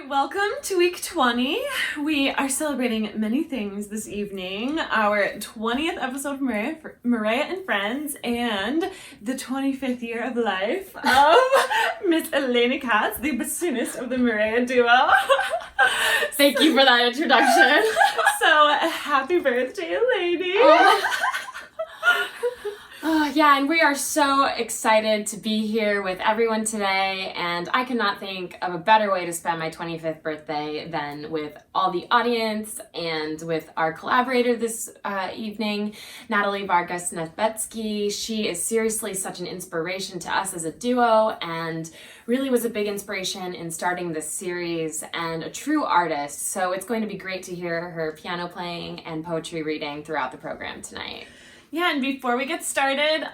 Welcome to week 20. We are celebrating many things this evening. Our 20th episode of Marea and Friends, and the 25th year of life of Miss Elena Katz, the bassoonist of the Marea duo. Thank you for that introduction. So, happy birthday, lady. Yeah, and we are so excited to be here with everyone today, and I cannot think of a better way to spend my 25th birthday than with all the audience and with our collaborator this evening, Natalie Vargas Nedvetsky. She is seriously such an inspiration to us as a duo and really was a big inspiration in starting this series and a true artist. So it's going to be great to hear her piano playing and poetry reading throughout the program tonight. Yeah, and before we get started,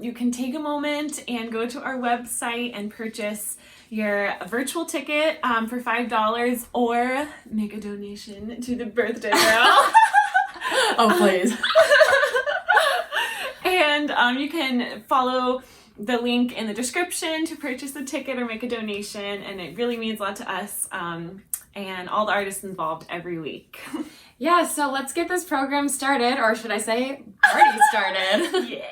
you can take a moment and go to our website and purchase your virtual ticket for $5 or make a donation to the birthday girl. Oh, please. And you can follow the link in the description to purchase the ticket or make a donation, and it really means a lot to us and all the artists involved every week. Yeah, so let's get this program started, or should I say, already started. Yeah.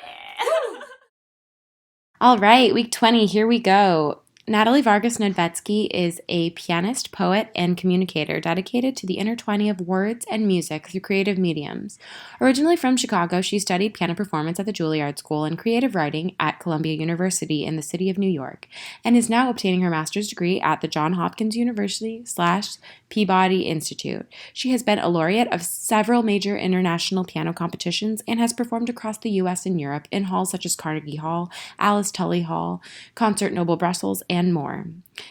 All right, week 20, here we go. Natalie Vargas Nedvetsky is a pianist, poet, and communicator dedicated to the intertwining of words and music through creative mediums. Originally from Chicago, she studied piano performance at the Juilliard School and creative writing at Columbia University in the city of New York, and is now obtaining her master's degree at the Johns Hopkins University / Peabody Institute. She has been a laureate of several major international piano competitions and has performed across the U.S. and Europe in halls such as Carnegie Hall, Alice Tully Hall, Concert Noble Brussels, and more.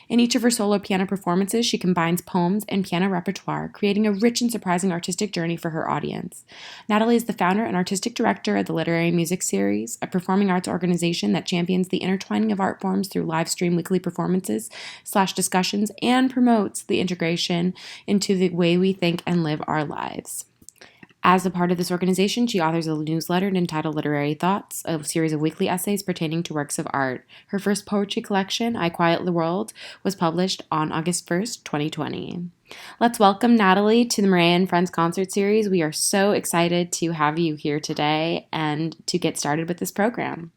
In each of her solo piano performances, she combines poems and piano repertoire, creating a rich and surprising artistic journey for her audience. Natalie is the founder and artistic director of the Literary Music Series, a performing arts organization that champions the intertwining of art forms through live stream weekly performances / discussions and promotes the integration into the way we think and live our lives. As a part of this organization, she authors a newsletter entitled Literary Thoughts, a series of weekly essays pertaining to works of art. Her first poetry collection, I Quiet the World, was published on August 1st, 2020. Let's welcome Natalie to the Marea and Friends concert series. We are so excited to have you here today and to get started with this program.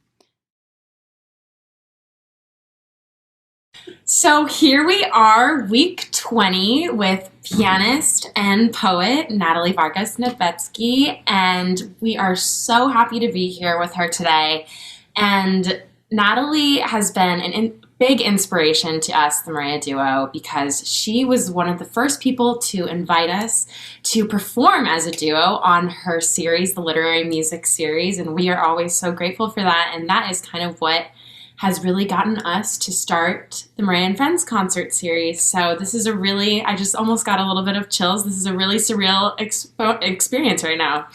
So here we are, week 20, with pianist and poet Natalie Vargas Nedvetsky, and we are so happy to be here with her today. And Natalie has been a big inspiration to us, the Marea duo, because she was one of the first people to invite us to perform as a duo on her series, the Literary Music Series, and we are always so grateful for that, and that is kind of what has really gotten us to start the Marea and Friends concert series. So this is I just almost got a little bit of chills. This is a really surreal experience right now.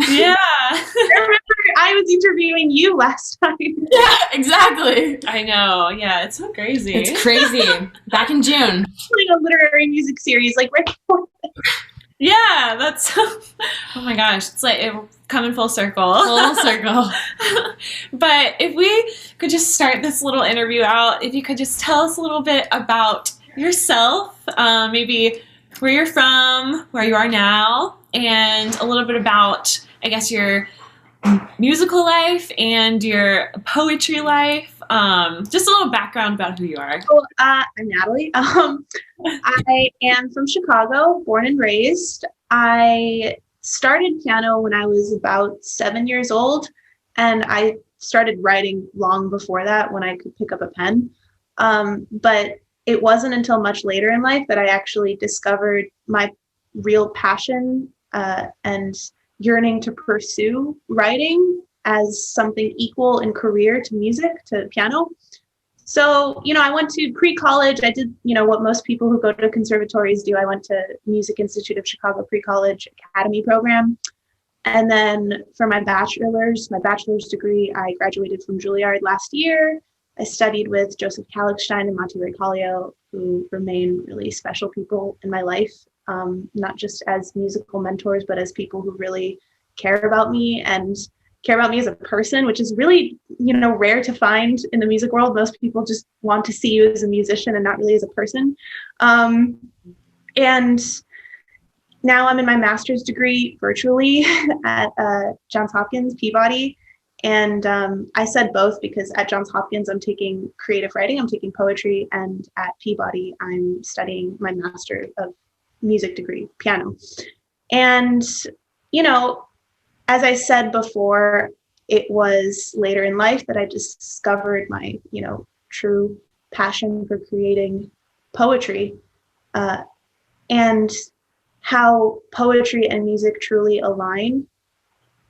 Yeah. I remember I was interviewing you last time. Yeah, exactly. I know. Yeah, it's so crazy. It's crazy. Back in June. Doing a literary music series, like right before. Yeah, that's, oh my gosh, it's like it coming full circle. Full circle. But if we could just start this little interview out, if you could just tell us a little bit about yourself, maybe where you're from, where you are now, and a little bit about, I guess, your musical life and your poetry life. Just a little background about who you are. I'm Natalie. I am from Chicago, born and raised. I started piano when I was about 7 years old, and I started writing long before that when I could pick up a pen. But it wasn't until much later in life that I actually discovered my real passion and yearning to pursue writing as something equal in career to music, to piano. So, I went to pre-college. I did, what most people who go to conservatories do. I went to Music Institute of Chicago Pre-College Academy program. And then for my bachelor's degree, I graduated from Juilliard last year. I studied with Joseph Kallichstein and Monty Recalio, who remain really special people in my life, not just as musical mentors, but as people who really care about me and care about me as a person, which is really, rare to find in the music world. Most people just want to see you as a musician and not really as a person. And now I'm in my master's degree virtually at Johns Hopkins, Peabody. And I said both because at Johns Hopkins, I'm taking creative writing, I'm taking poetry, and at Peabody, I'm studying my Master of Music degree, piano. And, as I said before, it was later in life that I discovered my, true passion for creating poetry, and how poetry and music truly align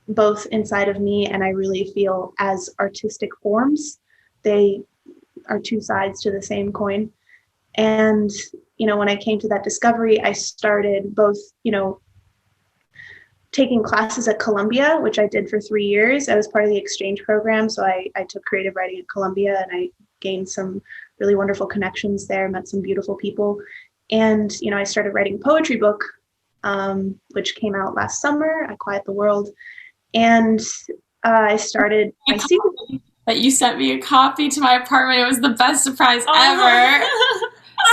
both inside of me, and I really feel as artistic forms. They are two sides to the same coin. And, when I came to that discovery, I started both, taking classes at Columbia, which I did for 3 years. I was part of the exchange program. So I took creative writing at Columbia, and I gained some really wonderful connections there, met some beautiful people. And, I started writing a poetry book, which came out last summer, I Quiet the World. And I started my season. That you sent me a copy to my apartment. It was the best surprise ever.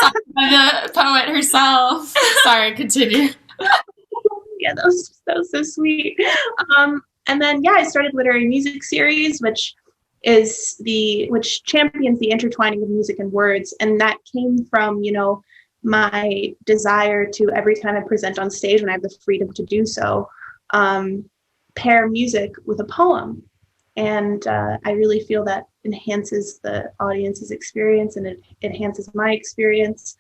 Signed by the poet herself. Sorry, continue. Yeah, that was so sweet. And then, I started Literary Music Series, which champions the intertwining of music and words. And that came from, my desire to, every time I present on stage, when I have the freedom to do so, pair music with a poem. And I really feel that enhances the audience's experience, and it enhances my experience.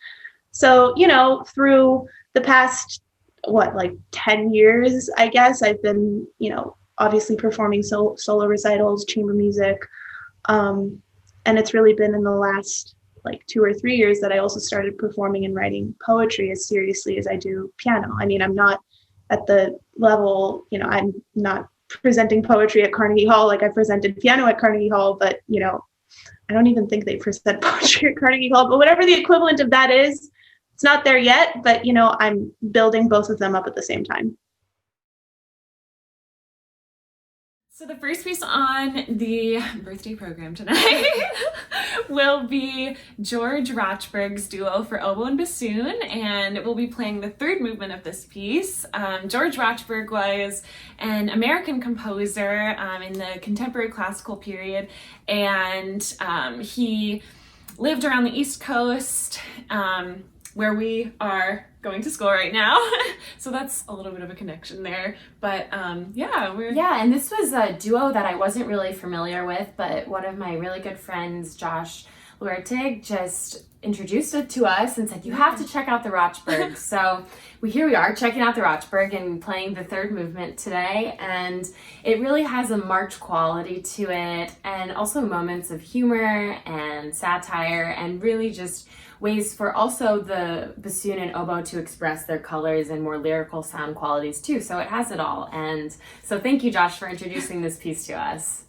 So, through the past, 10 years, I guess, I've been, obviously performing solo recitals, chamber music. And it's really been in the last 2 or 3 years that I also started performing and writing poetry as seriously as I do piano. I mean, I'm not at the level, I'm not presenting poetry at Carnegie Hall like I presented piano at Carnegie Hall, but, I don't even think they present poetry at Carnegie Hall, but whatever the equivalent of that is, it's not there yet, but, I'm building both of them up at the same time. So the first piece on the birthday program tonight will be George Rochberg's duo for oboe and bassoon, and we'll be playing the third movement of this piece. George Rochberg was an American composer in the contemporary classical period, and he lived around the East Coast, where we are going to school right now. So that's a little bit of a connection there. But and this was a duo that I wasn't really familiar with, but one of my really good friends, Josh Luertig, just introduced it to us and said, you have to check out the Rochberg. So here we are checking out the Rochberg and playing the third movement today. And it really has a march quality to it, and also moments of humor and satire, and really just ways for also the bassoon and oboe to express their colors and more lyrical sound qualities too. So it has it all. And so thank you, Josh, for introducing this piece to us.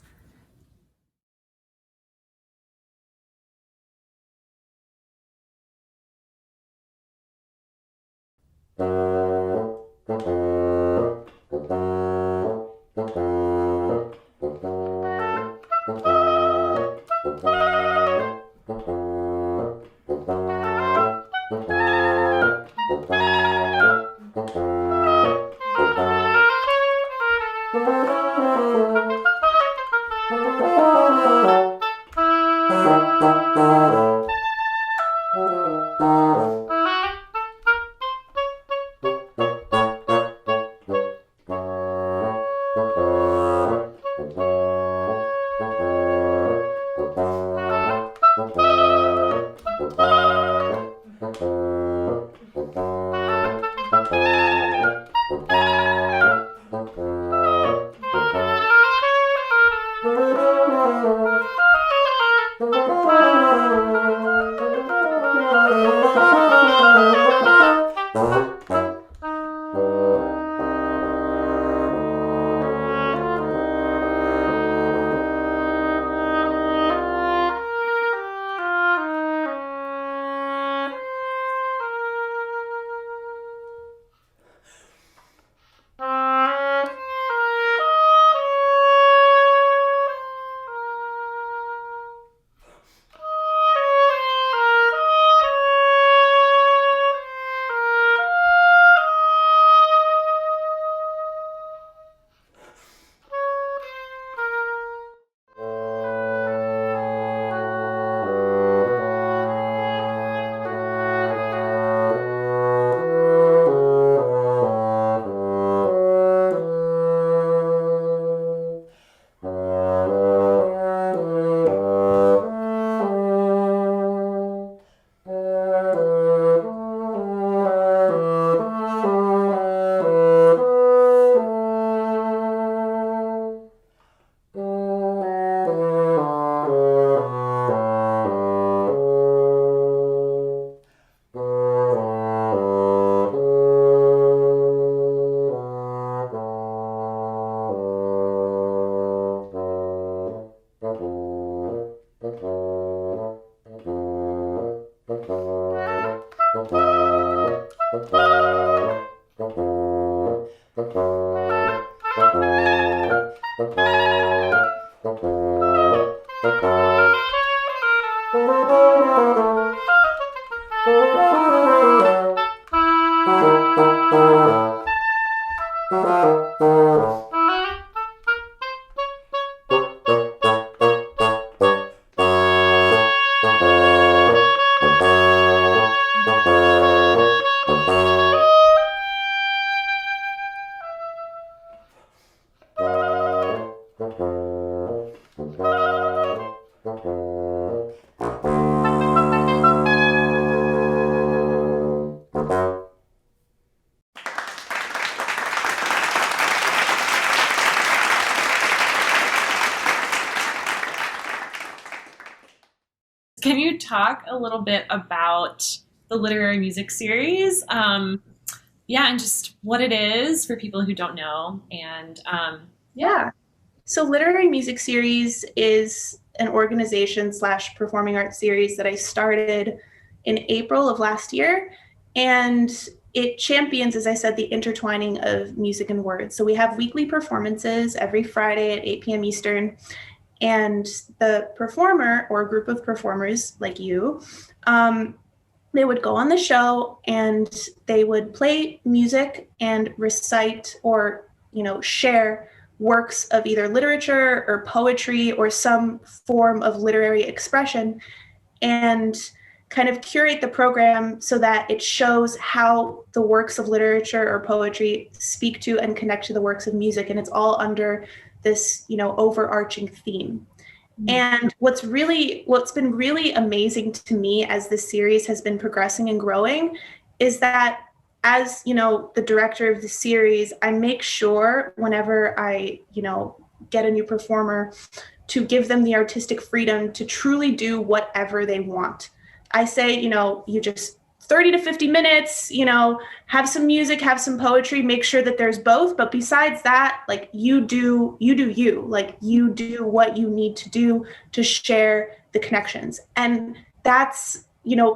Can you talk a little bit about the literary music series? And just what it is for people who don't know. And Yeah. So Literary Music Series is an organization slash performing arts series that I started in April of last year. And it champions, as I said, the intertwining of music and words. So we have weekly performances every Friday at 8 p.m. Eastern. And the performer or group of performers like you, they would go on the show and they would play music and recite or, share works of either literature or poetry or some form of literary expression, and kind of curate the program so that it shows how the works of literature or poetry speak to and connect to the works of music. And it's all under this, overarching theme. And what's been really amazing to me as this series has been progressing and growing is that, as the director of the series, I make sure whenever I get a new performer to give them the artistic freedom to truly do whatever they want. I say, you just 30 to 50 minutes, have some music, have some poetry, make sure that there's both. But besides that, like you do you, like you do what you need to do to share the connections. And that's,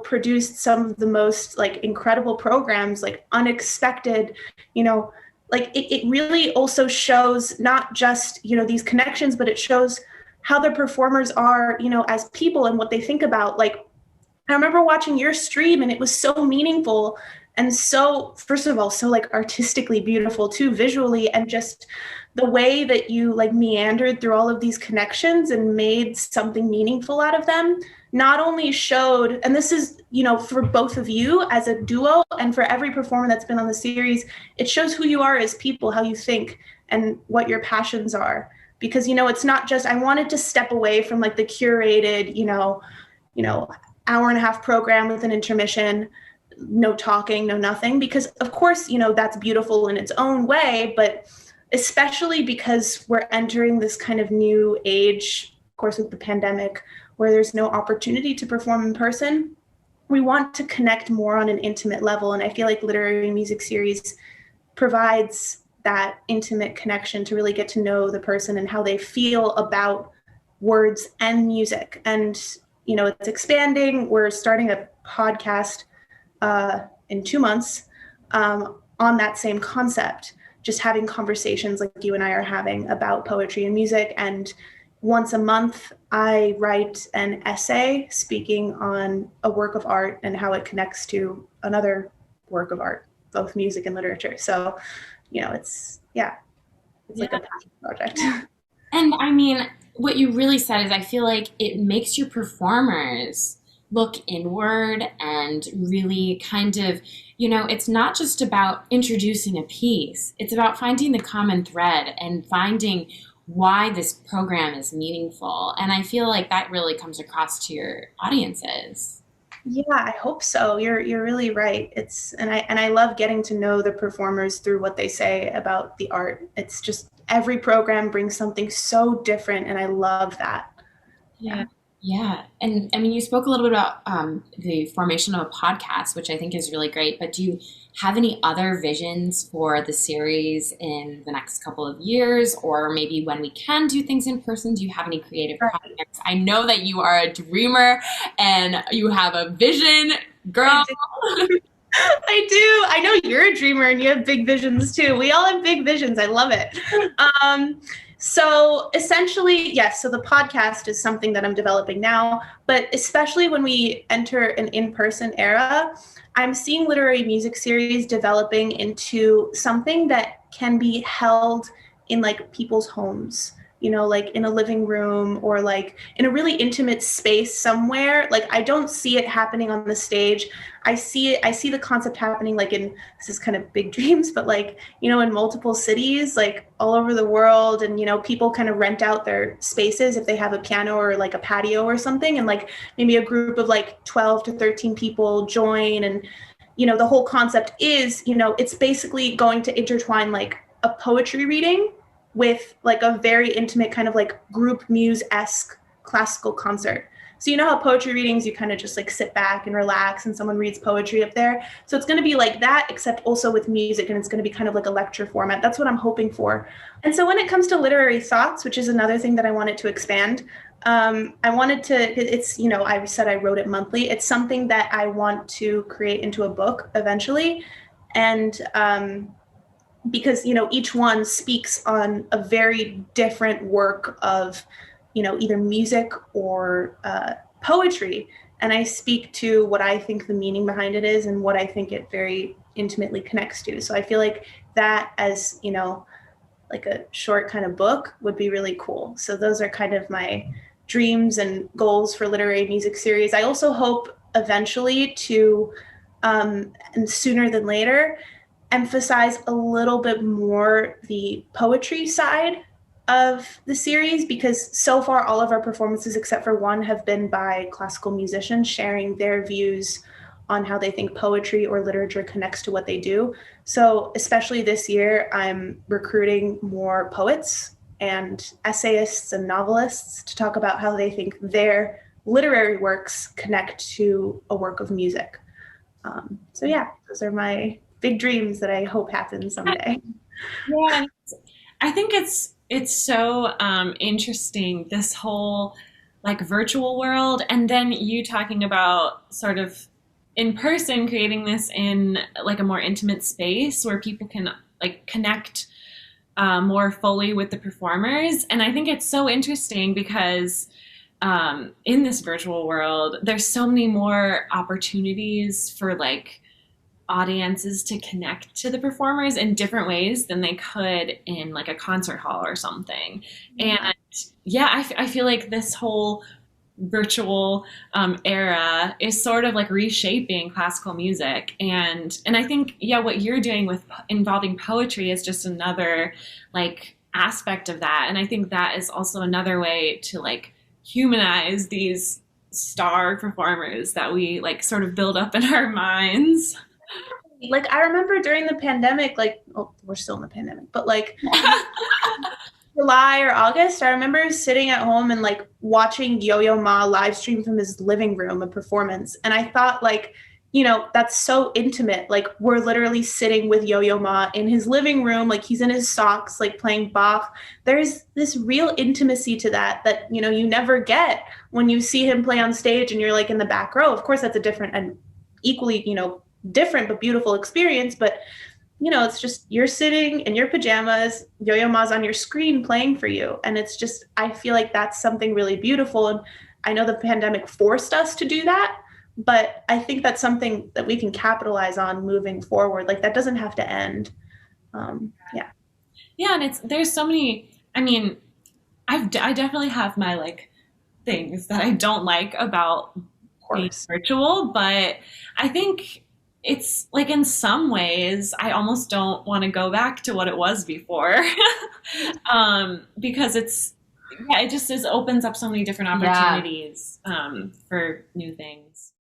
produced some of the most like incredible programs, like unexpected, like it really also shows not just, these connections, but it shows how the performers are, as people and what they think about. Like, I remember watching your stream and it was so meaningful and so, first of all, so like artistically beautiful too, visually, and just the way that you like meandered through all of these connections and made something meaningful out of them not only showed, and this is, for both of you as a duo and for every performer that's been on the series, it shows who you are as people, how you think and what your passions are. Because, it's not just, I wanted to step away from like the curated, hour and a half program with an intermission, no talking, no nothing, because of course, that's beautiful in its own way, but especially because we're entering this kind of new age, of course, with the pandemic, where there's no opportunity to perform in person, we want to connect more on an intimate level. And I feel like Literary Music Series provides that intimate connection to really get to know the person and how they feel about words and music. And it's expanding. We're starting a podcast in 2 months on that same concept, just having conversations like you and I are having about poetry and music. And once a month, I write an essay speaking on a work of art and how it connects to another work of art, both music and literature. So, it's like a passion project. And I mean, what you really said is I feel like it makes your performers look inward and really kind of, it's not just about introducing a piece. It's about finding the common thread and finding why this program is meaningful. And I feel like that really comes across to your audiences. Yeah, I hope so. You're really right. And I love getting to know the performers through what they say about the art. It's just every program brings something so different, and I love that. Yeah. Yeah. And I mean, you spoke a little bit about the formation of a podcast, which I think is really great, but do you have any other visions for the series in the next couple of years, or maybe when we can do things in person? Do you have any creative projects? I know that you are a dreamer and you have a vision Girl. I do. I know you're a dreamer and you have big visions too. We all have big visions. I love it. So essentially, yes, so the podcast is something that I'm developing now, but especially when we enter an in-person era, I'm seeing literary music series developing into something that can be held in like people's homes, you know, like in a living room or like in a really intimate space somewhere. Like I don't see it happening on the stage. I see the concept happening like in, this is kind of big dreams, but like, you know, in multiple cities, like all over the world. And, you know, people kind of rent out their spaces if they have a piano or like a patio or something. And like maybe a group of like 12 to 13 people join. And, you know, the whole concept is, you know, it's basically going to intertwine like a poetry reading with like a very intimate kind of like group muse-esque classical concert. So you know how poetry readings, you kind of just like sit back and relax and someone reads poetry up there. So it's going to be like that, except also with music, and it's going to be kind of like a lecture format. That's what I'm hoping for. And so when it comes to literary thoughts, which is another thing that I wanted to expand, I wanted to, it's, you know, I said I wrote it monthly. It's something that I want to create into a book eventually. And because, you know, each one speaks on a very different work of, you know, either music or poetry. And I speak to what I think the meaning behind it is and what I think it very intimately connects to. So I feel like that as, you know, like a short kind of book would be really cool. So those are kind of my dreams and goals for literary music series. I also hope eventually to, and sooner than later, emphasize a little bit more the poetry side of the series, because so far all of our performances except for one have been by classical musicians sharing their views on how they think poetry or literature connects to what they do. So especially this year, I'm recruiting more poets and essayists and novelists to talk about how they think their literary works connect to a work of music. So yeah, those are my big dreams that I hope happen someday. Yeah, I think it's so interesting, this whole like virtual world, and then you talking about sort of in person creating this in like a more intimate space where people can like connect more fully with the performers. And I think it's so interesting because in this virtual world, there's so many more opportunities for like audiences to connect to the performers in different ways than they could in like a concert hall or something. And yeah, I feel like this whole virtual era is sort of like reshaping classical music. And I think, yeah, what you're doing with involving poetry is just another like aspect of that. And I think that is also another way to like humanize these star performers that we like sort of build up in our minds. Like I remember during the pandemic, like, oh, we're still in the pandemic, but like July or August, I remember sitting at home and like watching Yo-Yo Ma live stream from his living room, a performance. And I thought like, you know, that's so intimate. Like we're literally sitting with Yo-Yo Ma in his living room, like he's in his socks, like playing Bach. There's this real intimacy to that, you know, you never get when you see him play on stage and you're like in the back row. Of course, that's a different and equally, you know, different but beautiful experience. But you know, it's just you're sitting in your pajamas, Yo-Yo Ma's on your screen playing for you. And it's just, I feel like that's something really beautiful. And I know the pandemic forced us to do that, but I think that's something that we can capitalize on moving forward. Like that doesn't have to end. Yeah. Yeah, and there's so many. I mean, I definitely have my like things that I don't like about being virtual, but I think it's like in some ways I almost don't want to go back to what it was before because it's yeah, it just opens up so many different opportunities for new things.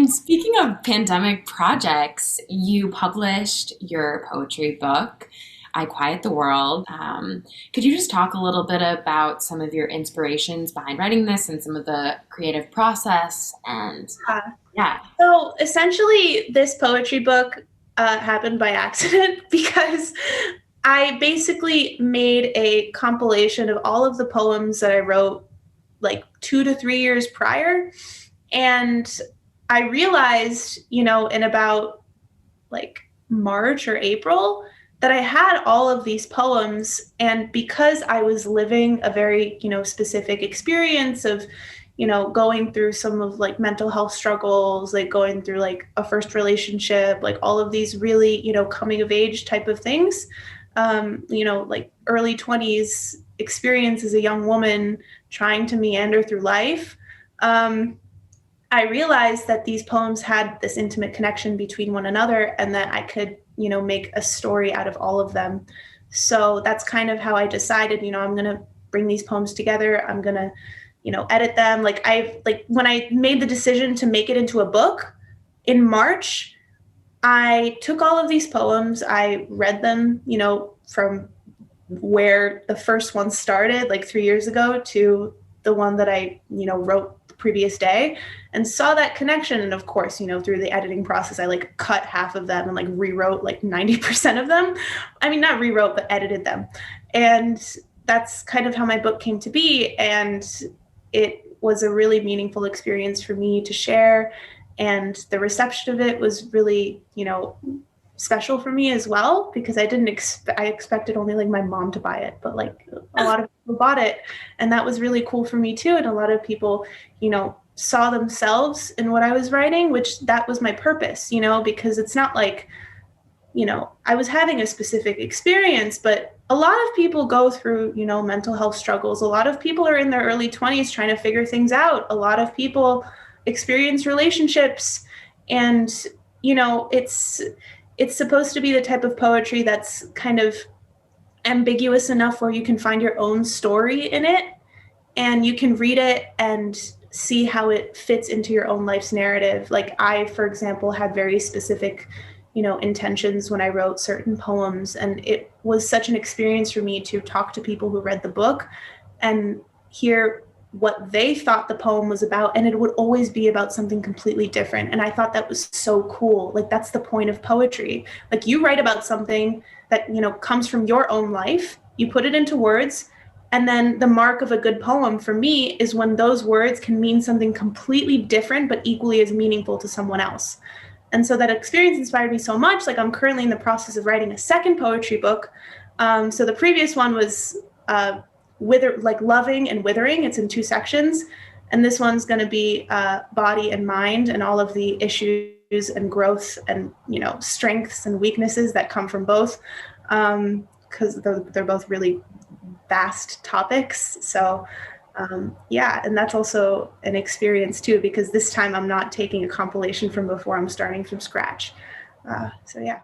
And speaking of pandemic projects, you published your poetry book, I Quiet the World. Could you just talk a little bit about some of your inspirations behind writing this and some of the creative process? And yeah. So essentially, this poetry book happened by accident because I basically made a compilation of all of the poems that I wrote like 2 to 3 years prior. And I realized, in about like March or April, that I had all of these poems. And because I was living a very, specific experience of, going through some of like mental health struggles, like going through like a first relationship, like all of these really, coming of age type of things, like early 20s experience as a young woman trying to meander through life. I realized that these poems had this intimate connection between one another and that I could, make a story out of all of them. So that's kind of how I decided, I'm going to bring these poems together. I'm going to, edit them. Like when I made the decision to make it into a book in March, I took all of these poems, I read them, from where the first one started, like 3 years ago, to the one that I, wrote the previous day, and saw that connection. And of course, through the editing process, I like cut half of them and like rewrote like 90% of them. I mean, not rewrote, but edited them. And that's kind of how my book came to be. And it was a really meaningful experience for me to share. And the reception of it was really, special for me as well, because I didn't I expected only like my mom to buy it, but like a lot of people bought it, and that was really cool for me too. And a lot of people, saw themselves in what I was writing, which that was my purpose, because it's not like, I was having a specific experience, but a lot of people go through, mental health struggles. A lot of people are in their early 20s trying to figure things out. A lot of people experience relationships, and, it's supposed to be the type of poetry that's kind of ambiguous enough where you can find your own story in it, and you can read it and see how it fits into your own life's narrative. Like I, for example, had very specific, intentions when I wrote certain poems, and it was such an experience for me to talk to people who read the book and hear what they thought the poem was about, and it would always be about something completely different. And I thought that was so cool. Like that's the point of poetry. Like you write about something that, comes from your own life, you put it into words, and then the mark of a good poem for me is when those words can mean something completely different but equally as meaningful to someone else. And so that experience inspired me so much. Like I'm currently in the process of writing a second poetry book. So the previous one was like loving and withering. It's in 2 sections. And this one's going to be body and mind and all of the issues and growth and, strengths and weaknesses that come from both. Because they're both really vast topics. So and that's also an experience too, because this time I'm not taking a compilation from before, I'm starting from scratch. So yeah.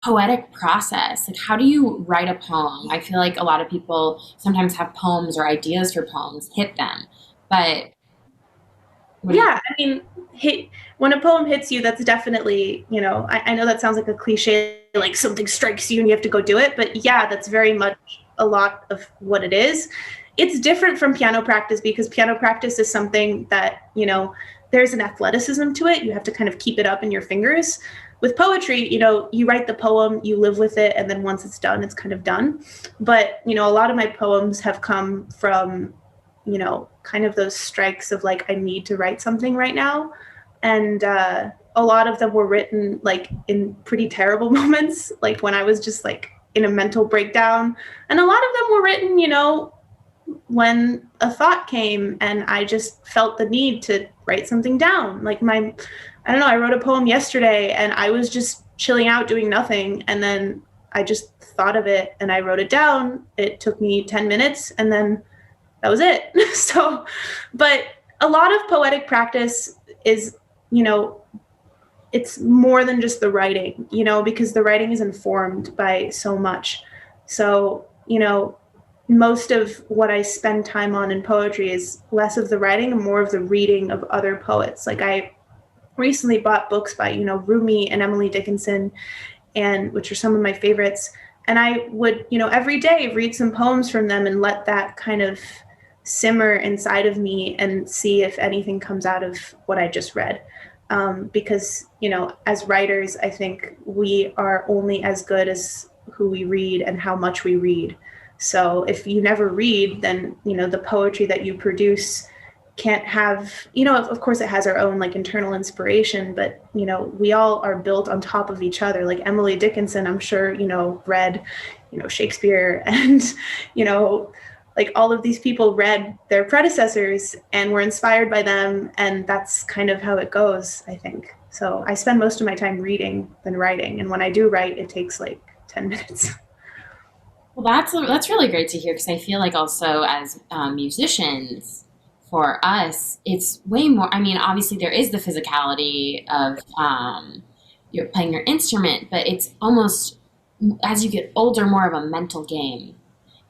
poetic process? Like, how do you write a poem? I feel like a lot of people sometimes have poems or ideas for poems hit them, but what do you? Yeah, I mean, when a poem hits you, that's definitely, I know that sounds like a cliche, like something strikes you and you have to go do it, but yeah, that's very much a lot of what it is. It's different from piano practice because piano practice is something that, there's an athleticism to it. You have to kind of keep it up in your fingers. With poetry, you write the poem, you live with it, and then once it's done, it's kind of done. But, a lot of my poems have come from kind of those strikes of like, I need to write something right now. And a lot of them were written like in pretty terrible moments, like when I was just like in a mental breakdown. And a lot of them were written, when a thought came and I just felt the need to write something down. Like I don't know, I wrote a poem yesterday and I was just chilling out doing nothing. And then I just thought of it and I wrote it down. It took me 10 minutes and then that was it. So, but a lot of poetic practice is, it's more than just the writing, because the writing is informed by so much. So, most of what I spend time on in poetry is less of the writing and more of the reading of other poets. Like I recently bought books by, Rumi and Emily Dickinson, and which are some of my favorites. And I would, every day read some poems from them and let that kind of simmer inside of me and see if anything comes out of what I just read. Because, as writers, I think we are only as good as who we read and how much we read. So if you never read, then, the poetry that you produce can't have, of course it has our own like internal inspiration, but, we all are built on top of each other. Like Emily Dickinson, I'm sure, read, Shakespeare and, like all of these people read their predecessors and were inspired by them. And that's kind of how it goes, I think. So I spend most of my time reading than writing. And when I do write, it takes like 10 minutes. Well, that's really great to hear because I feel like also as musicians, for us, it's way more. I mean, obviously there is the physicality of you're playing your instrument, but it's almost as you get older, more of a mental game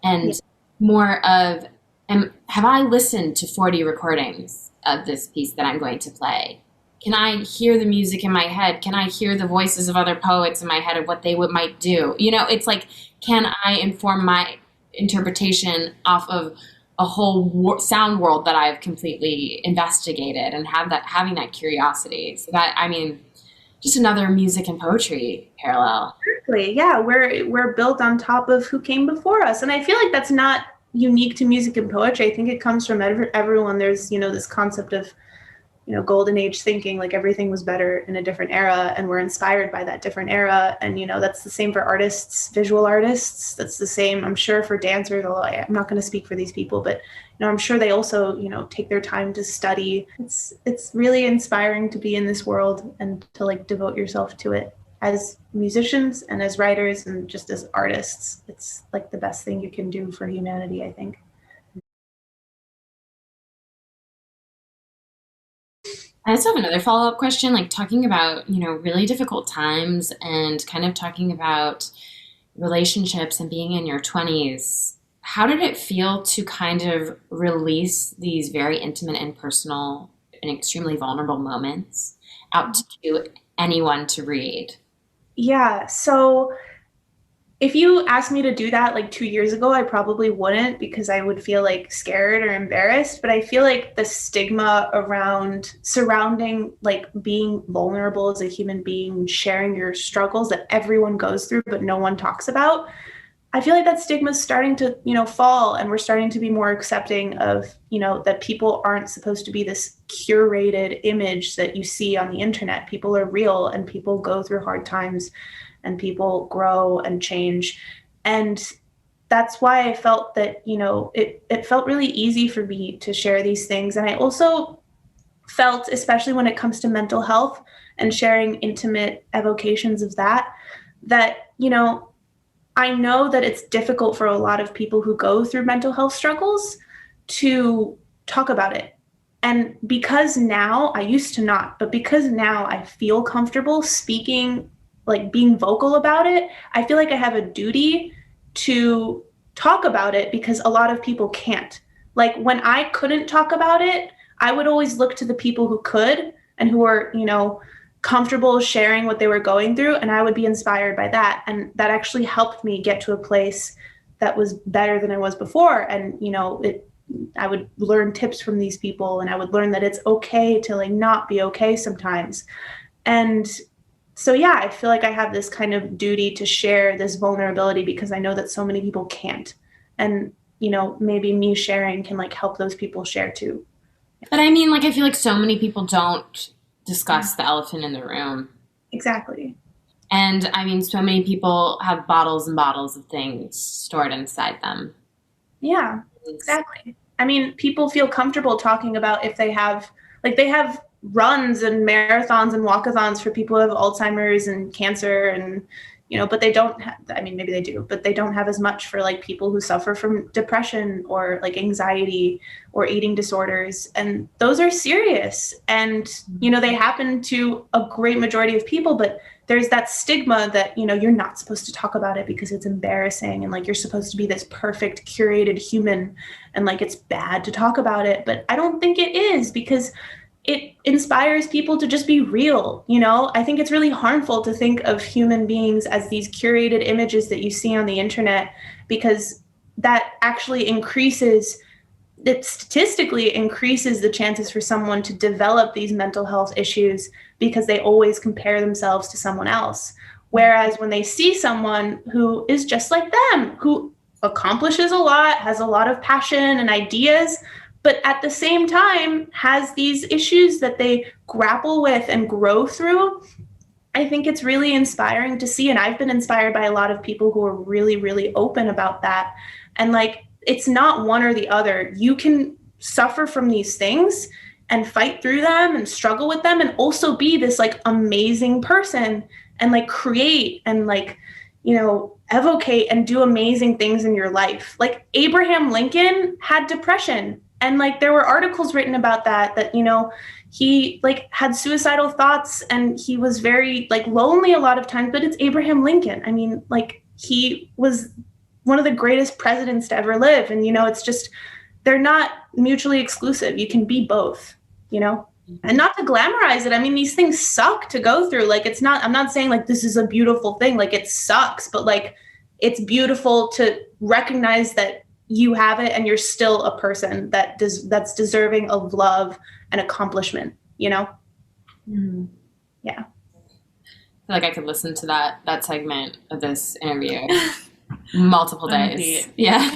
and more of. Have I listened to 40 recordings of this piece that I'm going to play? Can I hear the music in my head? Can I hear the voices of other poets in my head of what they might do? It's like, can I inform my interpretation off of a whole sound world that I've completely investigated and having that curiosity? So that, I mean, just another music and poetry parallel. Exactly. Yeah, we're built on top of who came before us, and I feel like that's not unique to music and poetry. I think it comes from everyone. There's this concept of golden age thinking, like everything was better in a different era and we're inspired by that different era. And, that's the same for artists, visual artists. That's the same, I'm sure, for dancers, although I'm not going to speak for these people, but, I'm sure they also, take their time to study. It's really inspiring to be in this world and to like devote yourself to it as musicians and as writers and just as artists. It's like the best thing you can do for humanity, I think. I also have another follow-up question, like talking about, really difficult times and kind of talking about relationships and being in your 20s. How did it feel to kind of release these very intimate and personal and extremely vulnerable moments out to anyone to read? Yeah, so if you asked me to do that like 2 years ago, I probably wouldn't because I would feel like scared or embarrassed. But I feel like the stigma around surrounding like being vulnerable as a human being, sharing your struggles that everyone goes through, but no one talks about. I feel like that stigma is starting to, fall, and we're starting to be more accepting of, that people aren't supposed to be this curated image that you see on the internet. People are real and people go through hard times and people grow and change. And that's why I felt that, it felt really easy for me to share these things. And I also felt, especially when it comes to mental health and sharing intimate evocations of that, I know that it's difficult for a lot of people who go through mental health struggles to talk about it. And because now, I used to not, but because now I feel comfortable speaking like being vocal about it, I feel like I have a duty to talk about it because a lot of people can't. Like when I couldn't talk about it, I would always look to the people who could and who were, comfortable sharing what they were going through, and I would be inspired by that. And that actually helped me get to a place that was better than I was before. And, I would learn tips from these people, and I would learn that it's okay to like not be okay sometimes. And so, yeah, I feel like I have this kind of duty to share this vulnerability because I know that so many people can't. And, maybe me sharing can like help those people share too. But I mean, like, I feel like so many people don't discuss the elephant in the room. Exactly. And I mean, so many people have bottles and bottles of things stored inside them. Yeah, exactly. I mean, people feel comfortable talking about if they have runs and marathons and walkathons for people who have Alzheimer's and cancer and, but they don't have, I mean, maybe they do, but they don't have as much for like people who suffer from depression or like anxiety or eating disorders. And those are serious. And, they happen to a great majority of people, but there's that stigma that, you're not supposed to talk about it because it's embarrassing and like you're supposed to be this perfect curated human and like it's bad to talk about it. But I don't think it is because it inspires people to just be real. I think it's really harmful to think of human beings as these curated images that you see on the internet because that actually it statistically increases the chances for someone to develop these mental health issues because they always compare themselves to someone else. Whereas when they see someone who is just like them, who accomplishes a lot, has a lot of passion and ideas, but at the same time has these issues that they grapple with and grow through, I think it's really inspiring to see. And I've been inspired by a lot of people who are really, really open about that. And like, it's not one or the other. You can suffer from these things and fight through them and struggle with them and also be this like amazing person and like create and like, evocate and do amazing things in your life. Like Abraham Lincoln had depression and like there were articles written about that, he like had suicidal thoughts and he was very like lonely a lot of times, but it's Abraham Lincoln. I mean, like he was one of the greatest presidents to ever live. And, it's just, they're not mutually exclusive. You can be both, and not to glamorize it. I mean, these things suck to go through. Like, I'm not saying like this is a beautiful thing. Like it sucks, but like, it's beautiful to recognize that you have it and you're still a person that's deserving of love and accomplishment, Mm-hmm. Yeah. I feel like I could listen to that segment of this interview multiple days. Yeah.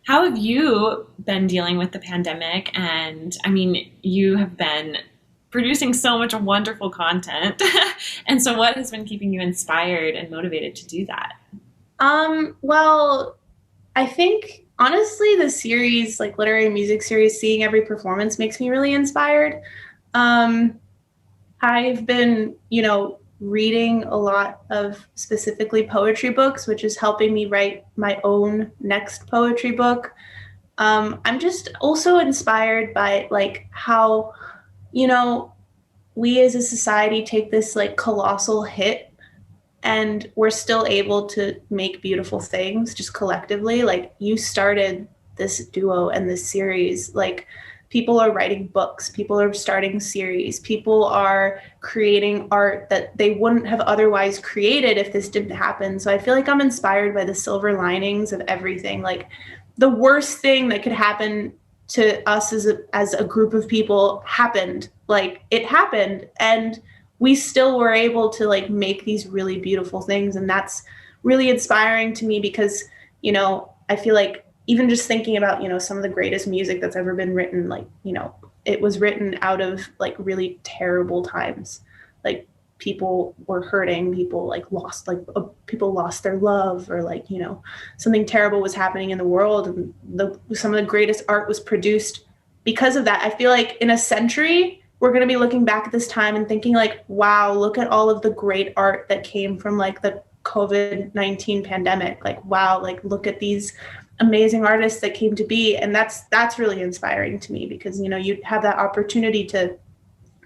How have you been dealing with the pandemic? And I mean, you have been producing so much wonderful content. And so what has been keeping you inspired and motivated to do that? Well, I think honestly, the series, like literary music series, seeing every performance makes me really inspired. Um, I've been, reading a lot of specifically poetry books, which is helping me write my own next poetry book. I'm just also inspired by like how, you know, we as a society take this like colossal hit and we're still able to make beautiful things just collectively. Like you started this duo and this series, like people are writing books, people are starting series, people are creating art that they wouldn't have otherwise created if this didn't happen. So I feel like I'm inspired by the silver linings of everything. Like the worst thing that could happen to us as a group of people happened. Like it happened, and we still were able to like make these really beautiful things, and that's really inspiring to me because I feel like even just thinking about some of the greatest music that's ever been written, like it was written out of like really terrible times, like people were hurting, people people lost their love, or like something terrible was happening in the world, and some of the greatest art was produced because of that. I feel like in a century we're going to be looking back at this time and thinking like, wow, look at all of the great art that came from like the COVID-19 pandemic. Like, wow, like look at these amazing artists that came to be. And that's really inspiring to me because you have that opportunity to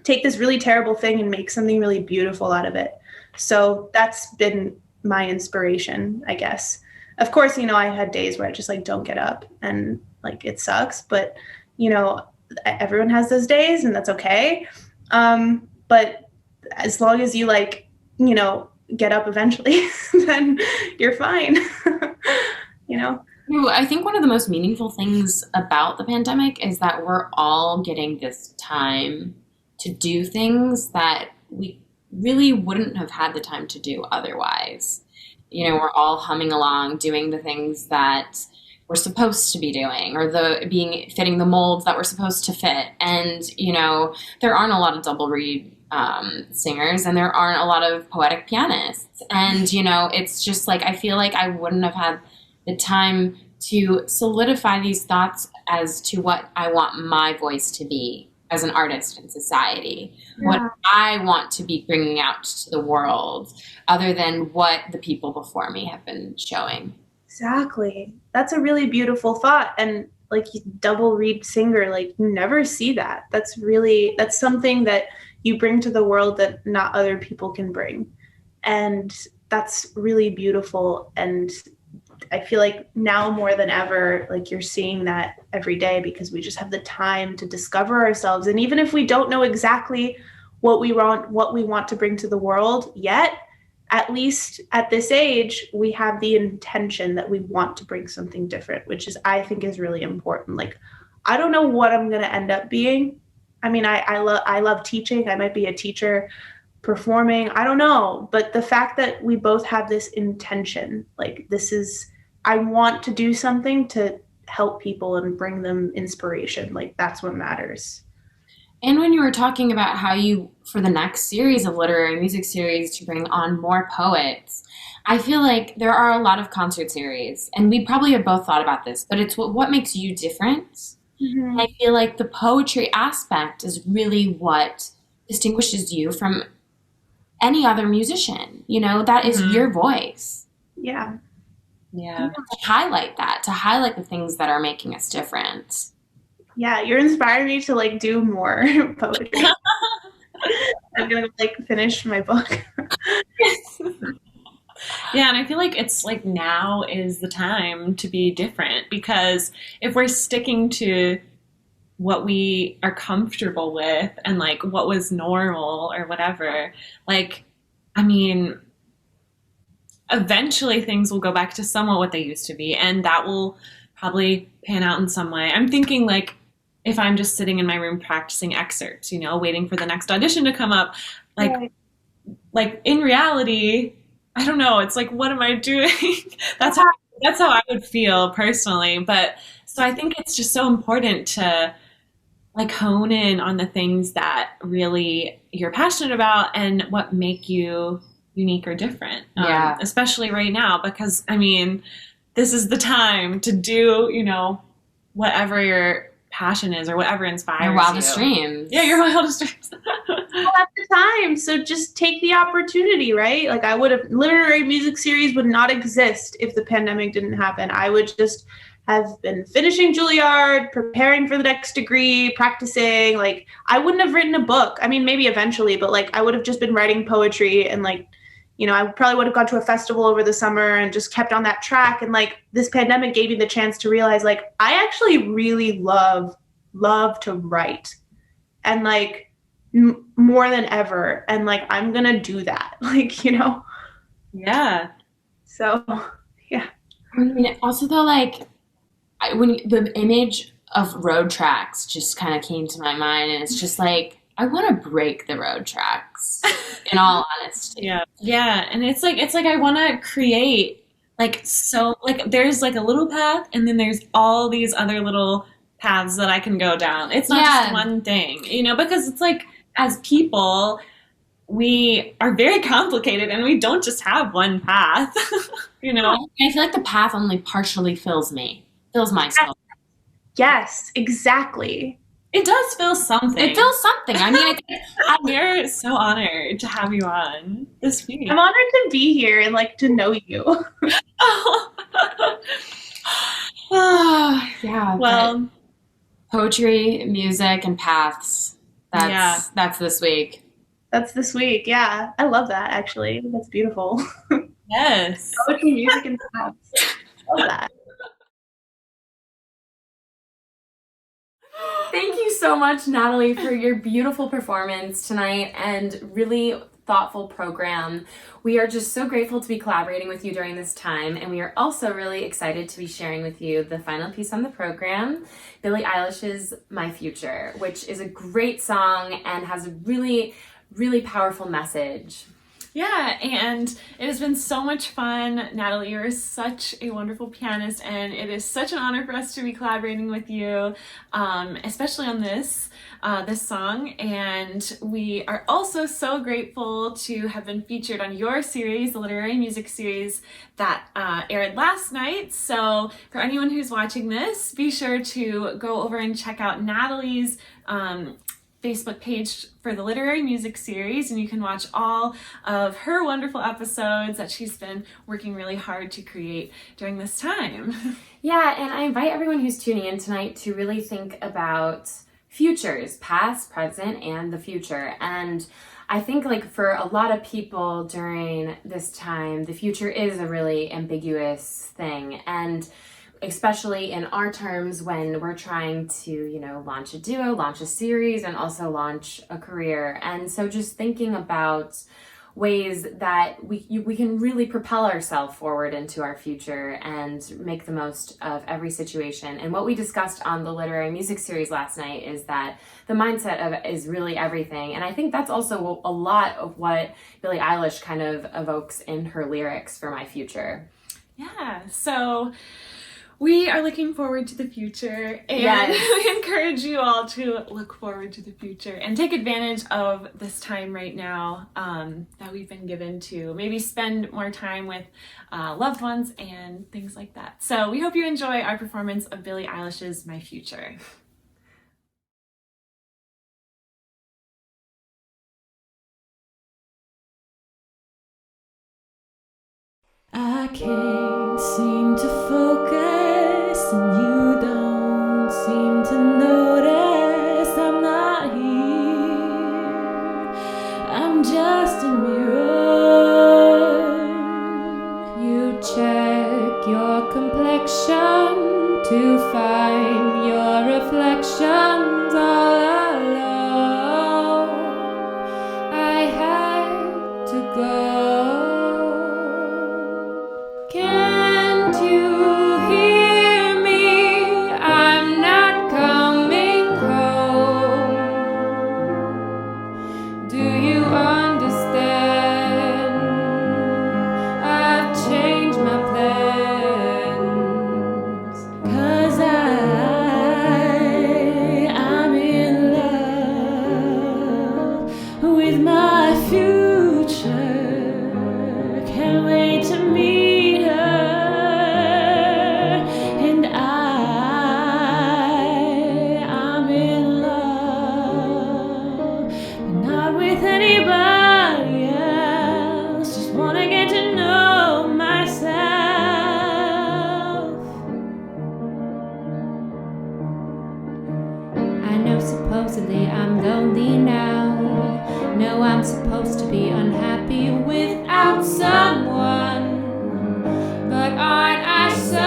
take this really terrible thing and make something really beautiful out of it. So that's been my inspiration, I guess. Of course, I had days where I just like don't get up and like it sucks, but everyone has those days and that's okay. But as long as you get up eventually, then you're fine. you know? I think one of the most meaningful things about the pandemic is that we're all getting this time to do things that we really wouldn't have had the time to do otherwise. We're all humming along, doing the things that we're supposed to be doing, or fitting the molds that we're supposed to fit. And, there aren't a lot of double reed singers, and there aren't a lot of poetic pianists. And, it's just like, I feel like I wouldn't have had the time to solidify these thoughts as to what I want my voice to be as an artist in society, what I want to be bringing out to the world, other than what the people before me have been showing. Exactly. That's a really beautiful thought. And like double reed singer, like you never see that. That's something that you bring to the world that not other people can bring. And that's really beautiful. And I feel like now more than ever, like you're seeing that every day because we just have the time to discover ourselves. And even if we don't know exactly what we want to bring to the world yet, at least at this age, we have the intention that we want to bring something different, which I think is really important. Like, I don't know what I'm going to end up being. I mean, I love teaching. I might be a teacher, performing. I don't know. But the fact that we both have this intention, like I want to do something to help people and bring them inspiration. Like that's what matters. And when you were talking about how you, for the next series of literary music series, to bring on more poets, I feel like there are a lot of concert series, and we probably have both thought about this, but it's what makes you different. Mm-hmm. I feel like the poetry aspect is really what distinguishes you from any other musician. That is your voice. Yeah. Yeah. To highlight that, to highlight the things that are making us different. Yeah, you're inspiring me to like do more poetry. I'm gonna like finish my book. Yeah, and I feel like it's like now is the time to be different, because if we're sticking to what we are comfortable with and like what was normal or whatever, like, I mean, eventually things will go back to somewhat what they used to be, and that will probably pan out in some way. I'm thinking like if I'm just sitting in my room practicing excerpts, waiting for the next audition to come up, like, right. Like in reality, I don't know. It's like, what am I doing? That's how That's how I would feel personally. But so I think it's just so important to like hone in on the things that really you're passionate about and what make you unique or different. Yeah. Especially right now, because I mean, this is the time to do, whatever your passion is or whatever Your inspires wildest you. dreams. Yeah, your wildest dreams. At the time, so just take the opportunity, right? Like I would have literary music series would not exist if the pandemic didn't happen. I would just have been finishing Juilliard, preparing for the next degree, practicing. Like I wouldn't have written a book. I mean, maybe eventually, but like I would have just been writing poetry and like, I probably would have gone to a festival over the summer and just kept on that track. And like this pandemic gave me the chance to realize like I actually really love to write. And like more than ever, and like I'm gonna do that, like Yeah. so yeah. I mean, also though, like when the image of road tracks just kind of came to my mind, and it's just like I want to break the road tracks. In all honesty, Yeah. Yeah. And it's like I want to create like there's like a little path and then there's all these other little paths that I can go down. It's not just Yeah. one thing, because it's like as people, we are very complicated and we don't just have one path, you know? I feel like the path only partially fills my soul. Yes, exactly. It does feel something. It feels something. I mean, We're so honored to have you on this week. I'm honored to be here and like to know you. yeah. Well, poetry, music, and paths. That's this week. That's this week. Yeah, I love that. Actually, that's beautiful. yes. Poetry, music, and paths. Love that. Thank you so much, Natalie, for your beautiful performance tonight and really thoughtful program. We are just so grateful to be collaborating with you during this time, and we are also really excited to be sharing with you the final piece on the program, Billie Eilish's My Future, which is a great song and has a really, really powerful message. Yeah, and it has been so much fun. Natalie, you're such a wonderful pianist, and it is such an honor for us to be collaborating with you, especially on this song. And we are also so grateful to have been featured on your series, the literary music series that aired last night. So for anyone who's watching this, be sure to go over and check out Natalie's Facebook page for the literary music series, and you can watch all of her wonderful episodes that she's been working really hard to create during this time. Yeah, and I invite everyone who's tuning in tonight to really think about futures, past, present, and the future. And I think like for a lot of people during this time, the future is a really ambiguous thing. And especially in our terms when we're trying to, launch a duo, launch a series, and also launch a career. And so just thinking about ways that we can really propel ourselves forward into our future and make the most of every situation. And what we discussed on the literary music series last night is that the mindset is really everything. And I think that's also a lot of what Billie Eilish kind of evokes in her lyrics for My Future. Yeah, so we are looking forward to the future, and Yes. we encourage you all to look forward to the future and take advantage of this time right now that we've been given to maybe spend more time with loved ones and things like that. So we hope you enjoy our performance of Billie Eilish's My Future. I can't seem to focus, and you don't seem to notice I'm not here. I'm just a mirror. You check your complexion to find your reflections all alone. I had to go. Can't you hear me? I'm not coming home. Do you understand? I've changed my plans. Supposedly I'm lonely now. No, I'm supposed to be unhappy without someone. But aren't I someone?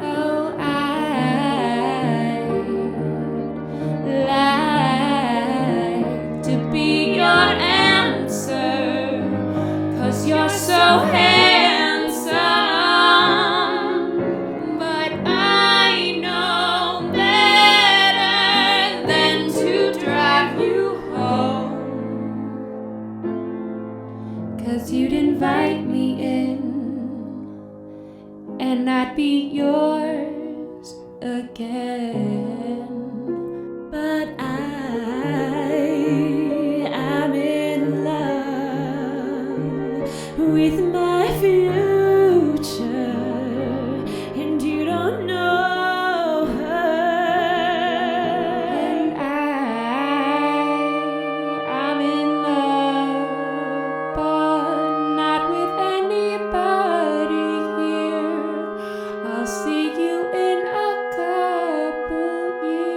Oh, I'd like to be your answer, 'cause you're so handsome. But I know better than to drive you home, 'cause you'd invite me in and I'd be yours again. But I am in love with my future, and you don't know her. And I'm in love, but not with anybody here. I'll see you in a couple years.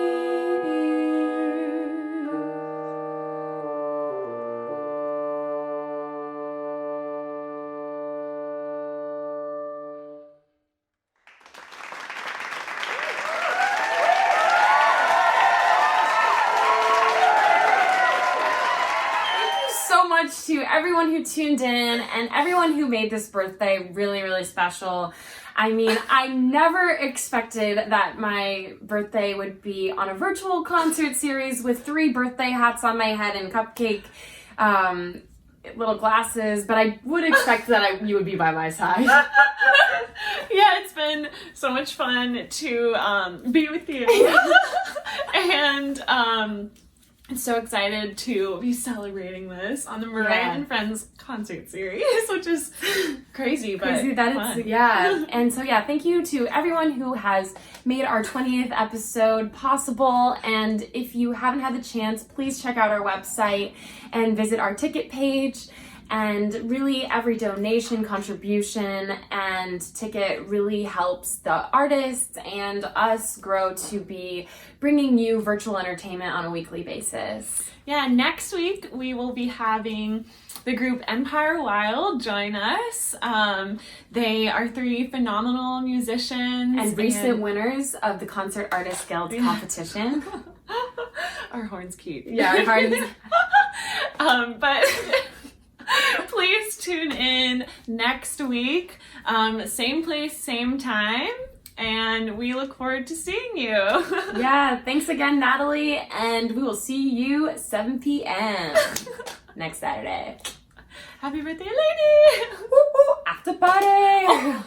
Thank you so much to everyone who tuned in and everyone who made this birthday really, really special. I mean, I never expected that my birthday would be on a virtual concert series with 3 birthday hats on my head and cupcake little glasses, but I would expect that you would be by my side. Yeah, it's been so much fun to be with you. And I'm so excited to be celebrating this on the Marea Yeah. and Friends concert series, which is crazy, but Crazy that fun. it's, yeah. And so, yeah, thank you to everyone who has made our 20th episode possible. And if you haven't had the chance, please check out our website and visit our ticket page. And really, every donation, contribution, and ticket really helps the artists and us grow to be bringing you virtual entertainment on a weekly basis. Yeah, next week we will be having the group Empire Wild join us. They are 3 phenomenal musicians. And recent winners of the Concert Artists Guild competition. Our horns cute. Yeah, hard. But please tune in next week. Same place, same time. And we look forward to seeing you. Yeah, thanks again, Natalie. And we will see you 7 p.m. next Saturday. Happy birthday, lady! After party!